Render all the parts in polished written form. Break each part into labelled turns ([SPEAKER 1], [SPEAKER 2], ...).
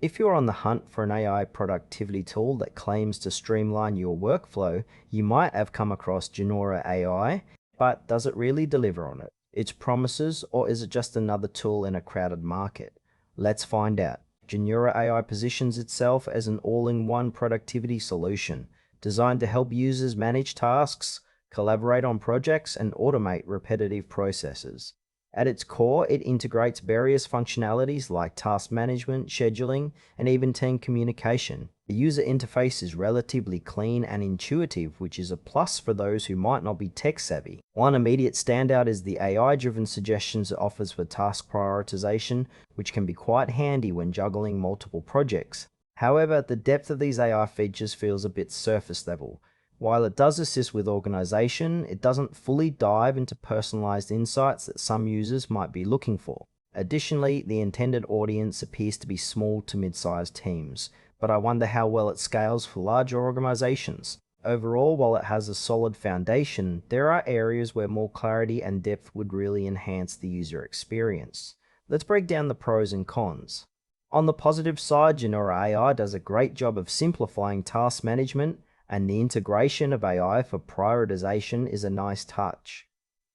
[SPEAKER 1] If you're on the hunt for an AI productivity tool that claims to streamline your workflow, you might have come across Genora AI, but does it really deliver on its promises, or is it just another tool in a crowded market? Let's find out. Genora AI positions itself as an all-in-one productivity solution designed to help users manage tasks, collaborate on projects, and automate repetitive processes. At its core, it integrates various functionalities like task management, scheduling, and even team communication. The user interface is relatively clean and intuitive, which is a plus for those who might not be tech savvy. One immediate standout is the AI-driven suggestions it offers for task prioritization, which can be quite handy when juggling multiple projects. However, the depth of these AI features feels a bit surface level. While it does assist with organization, it doesn't fully dive into personalized insights that some users might be looking for. Additionally, the intended audience appears to be small to mid-sized teams, but I wonder how well it scales for larger organizations. Overall, while it has a solid foundation, there are areas where more clarity and depth would really enhance the user experience. Let's break down the pros and cons. On the positive side, Genora AI does a great job of simplifying task management, and the integration of AI for prioritization is a nice touch.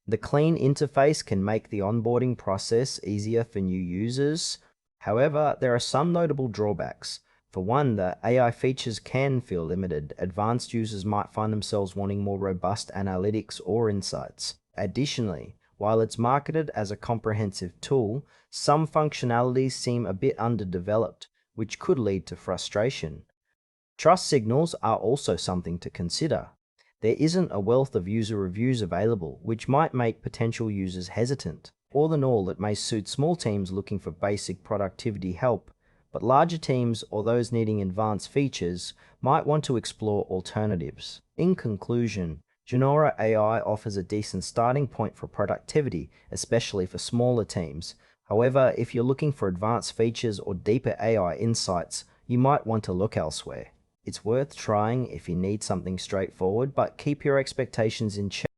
[SPEAKER 1] The clean interface can make the onboarding process easier for new users. However, there are some notable drawbacks. For one, the AI features can feel limited. Advanced users might find themselves wanting more robust analytics or insights. Additionally, while it's marketed as a comprehensive tool, some functionalities seem a bit underdeveloped, which could lead to frustration. Trust signals are also something to consider. There isn't a wealth of user reviews available, which might make potential users hesitant. All in all, it may suit small teams looking for basic productivity help, but larger teams or those needing advanced features might want to explore alternatives. In conclusion, Genora AI offers a decent starting point for productivity, especially for smaller teams. However, if you're looking for advanced features or deeper AI insights, you might want to look elsewhere. It's worth trying if you need something straightforward, but keep your expectations in check.